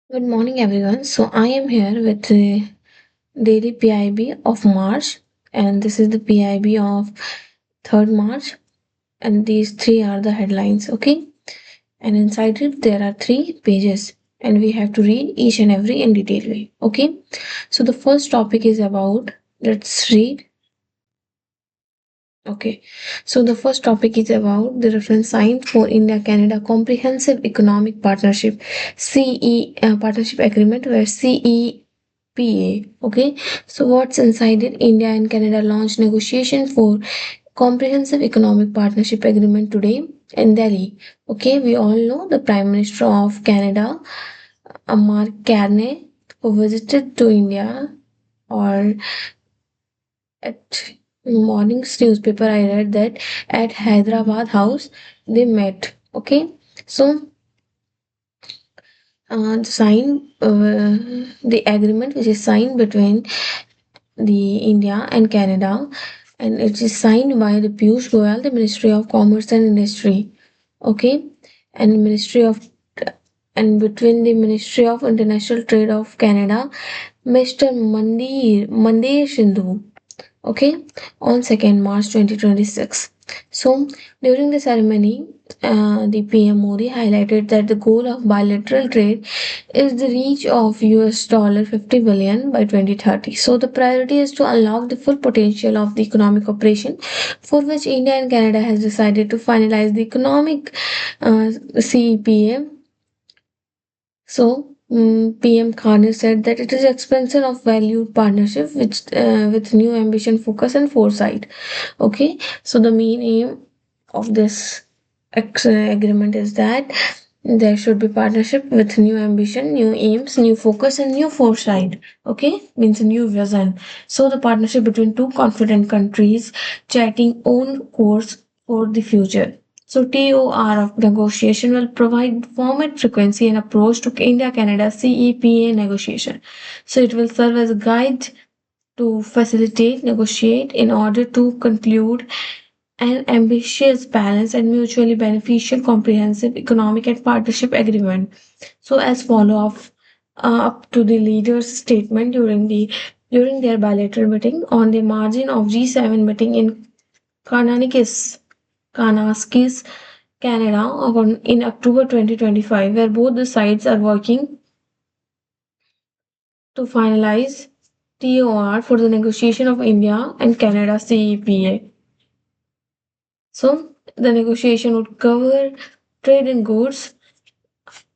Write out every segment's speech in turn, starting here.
Good morning, everyone. So, I am here with the daily PIB of March, and this is the PIB of 3rd March, and these three are the headlines, okay? And inside it, there are 3 pages, and we have to read each and every in detail way, okay? So, the first topic is about, let's read. Okay, so the first topic is about the reference signed for India Canada Comprehensive Economic Partnership Partnership Agreement, where CEPA. Okay, so what's inside it? India and Canada launched negotiation for Comprehensive Economic Partnership Agreement today in Delhi. Okay, we all know the Prime Minister of Canada, Mark Carney, who visited to India, or at morning's newspaper I read that at Hyderabad house they met. Okay, so the agreement which is signed between the India and Canada, and it is signed by the Piyush Goyal, the Ministry of Commerce and Industry. Okay, and Ministry of and between the Ministry of International Trade of Canada, Mr. Mandir Sindhu, okay, on 2nd March 2026. So during the ceremony, the PM Modi highlighted that the goal of bilateral trade is the reach of $50 billion by 2030. So the priority is to unlock the full potential of the economic cooperation, for which India and Canada has decided to finalize the economic CEPA. So, PM Khan said that it is expansion of valued partnership with new ambition, focus, and foresight. Okay, so the main aim of this agreement is that there should be partnership with new ambition, new aims, new focus, and new foresight. Okay, means a new vision. So the partnership between two confident countries charting own course for the future. So TOR of negotiation will provide format, frequency, and approach to India-Canada CEPA negotiation. So it will serve as a guide to facilitate, negotiate in order to conclude an ambitious, balanced, and mutually beneficial comprehensive economic and partnership agreement. So as up to the leaders' statement during their bilateral meeting on the margin of G7 meeting in Kanaskis, Kanaskis, Canada in October 2025, where both the sides are working to finalize TOR for the negotiation of India and Canada CEPA. So the negotiation would cover trade in goods,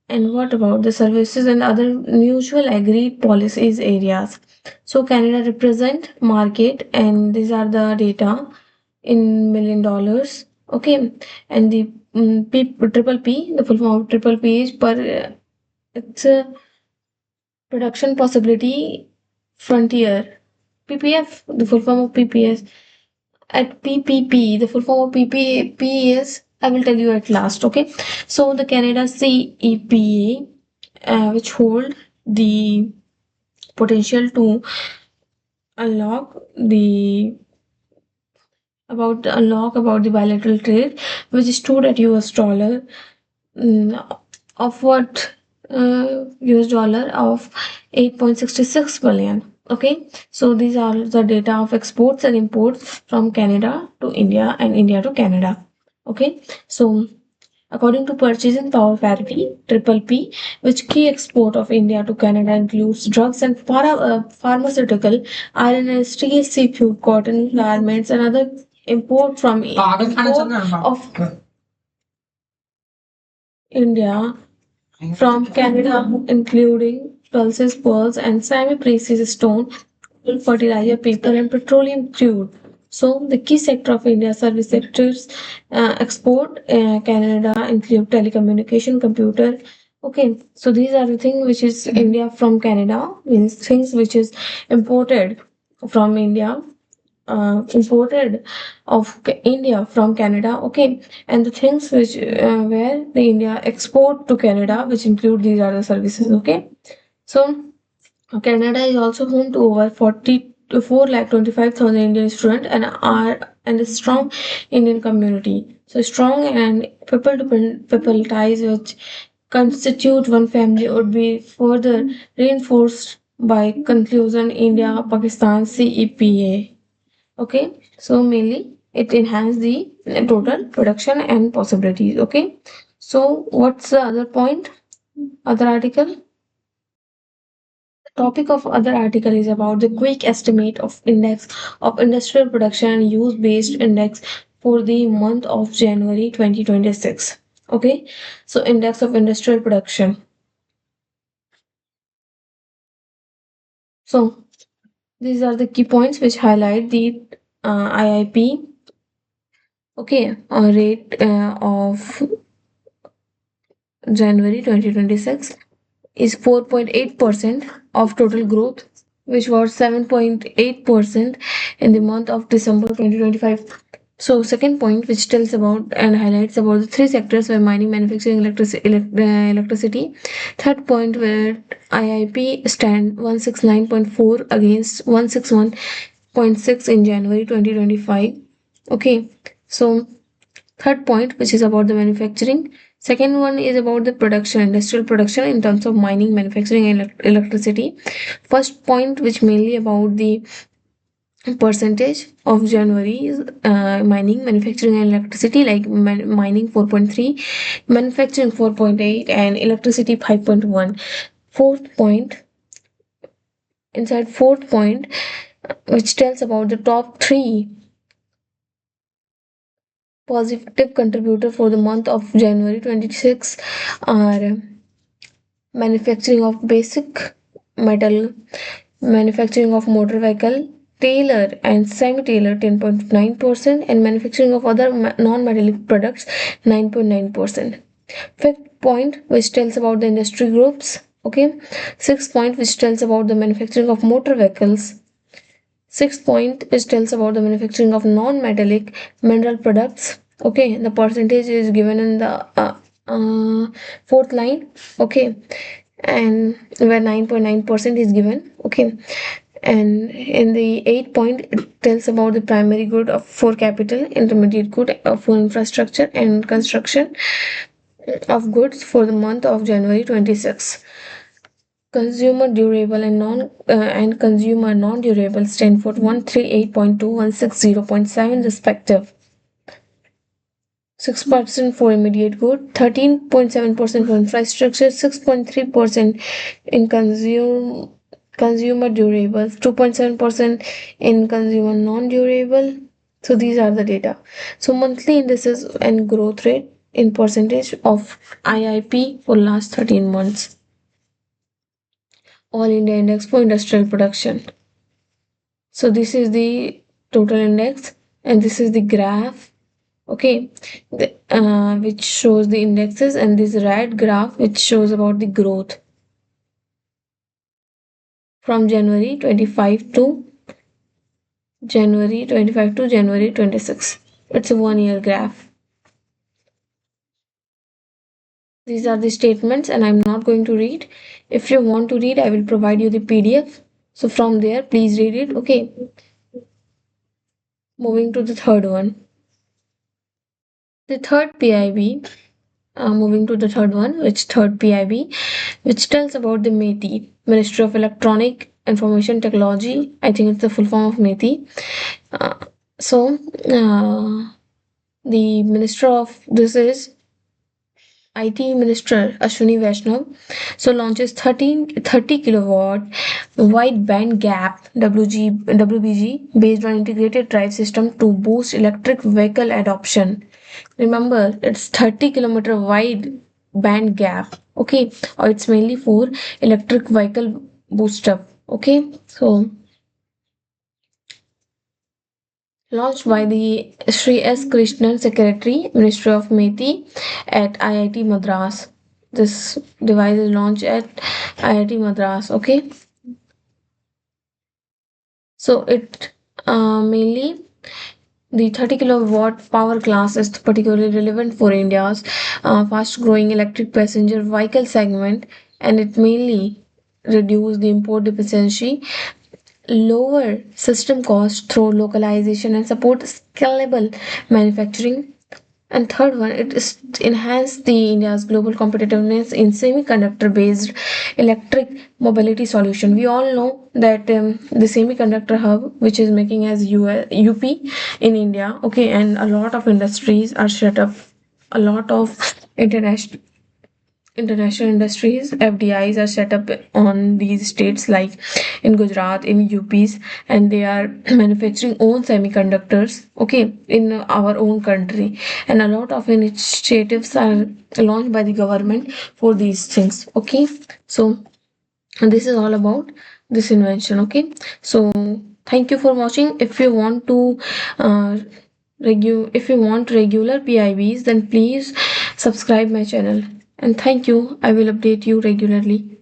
and what about the services and other mutual agreed policies areas. So Canada represent market, and these are the data in $1 million. Okay, and the triple P, the full form of triple P is it's a production possibility frontier. PPF, the full form of PPS. At PPP, the full form of PPP is, I will tell you at last, okay? So the Canada CEPA, which hold the potential to unlock the unlock about the bilateral trade, which stood at US dollar, of what US dollar of 8.66 billion. Okay, so these are the data of exports and imports from Canada to India and India to Canada. Okay, so according to purchasing power parity triple P, which key export of India to Canada includes drugs and pharmaceutical, iron and steel, seafood, cotton, garments, and other import from of India from Canada, including pulses, pearls, and semi-precious stone, fertilizer, paper, and petroleum crude. So, the key sector of India service sectors export Canada include telecommunication, computer. Okay, so these are the things which is India from Canada, means things which is imported from India, imported of India from Canada. Okay, and the things which where the India export to Canada, which include these are the services. Okay, so Canada is also home to over 40 to 4 lakh 25,000 Indian students and a strong Indian community. So strong and people to people ties which constitute one family would be further reinforced by conclusion India Pakistan CEPA. Okay, so mainly it enhance the total production and possibilities. Okay, so what's the other point? Other article? Topic of other article is about the quick estimate of index of industrial production and use based index for the month of January 2026. Okay, so index of industrial production. So these are the key points which highlight the IIP. Okay, rate of January 2026 is 4.8% of total growth, which was 7.8% in the month of December 2025. So, second point, which tells about and highlights about the three sectors where mining, manufacturing, electricity. Third point, where IIP stand 169.4 against 161.6 in January 2025. Okay, so third point, which is about the manufacturing. Second one is about the production, industrial production in terms of mining, manufacturing, and electricity. First point, which mainly about the percentage of January is mining, manufacturing, and electricity, like mining 4.3, manufacturing 4.8, and electricity 5.1. Fourth point, inside fourth point, which tells about the top three positive contributor for the month of January 26 are manufacturing of basic metal, manufacturing of motor vehicle, tailor and semi-tailor 10.9%, and manufacturing of other non-metallic products 9.9%. Fifth point, which tells about the industry groups. Okay. Sixth point, which tells about the manufacturing of motor vehicles. Sixth point, which tells about the manufacturing of non-metallic mineral products. Okay, the percentage is given in the fourth line. Okay, and where 9.9% is given. Okay, and in the 8 point, it tells about the primary good of for capital, intermediate good for infrastructure, and construction of goods for the month of January 26. Consumer durable and consumer non-durable stand for 138.2, 160.7 respective. 6% for immediate good, 13.7% for infrastructure, 6.3% in consumer durables, 2.7% in consumer non-durable. So these are the data. So monthly indices and growth rate in percentage of IIP for last 13 months. All India Index for Industrial Production. So this is the total index and this is the graph. Okay, which shows the indexes, and this red graph which shows about the growth from January 25 to January 26. It's a 1 year graph. These are the statements and I'm not going to read. If you want to read, I will provide you the PDF. So from there, please read it. Okay. Moving to the third one. The third PIB, moving to the third one, third PIB, which tells about the METI, Ministry of Electronic Information Technology. I think it's the full form of METI. So, the minister of this is IT Minister Ashwini Vaishnav. So launches 30 kilowatt wide band gap WBG based on integrated drive system to boost electric vehicle adoption. Remember, it's 30-kilometer wide band gap. Okay, or it's mainly for electric vehicle boost up. Okay, so launched by the Sri S. Krishnan Secretary, Ministry of METI at IIT Madras. This device is launched at IIT Madras. Okay, so it mainly the 30 kilowatt power class is particularly relevant for India's fast growing electric passenger vehicle segment, and it mainly reduce the import dependency, lower system cost through localization, and support scalable manufacturing And third one, it is enhance the India's global competitiveness in semiconductor-based electric mobility solution. We all know that the semiconductor hub, which is making as UP in India, okay, and a lot of industries are set up. A lot of international industries FDIs are set up on these states like in Gujarat, in UPs, and they are manufacturing own semiconductors, okay, in our own country. And a lot of initiatives are launched by the government for these things, okay. So this is all about this invention, okay. So thank you for watching. If you want to if you want regular PIBs, then please subscribe my channel. And thank you. I will update you regularly.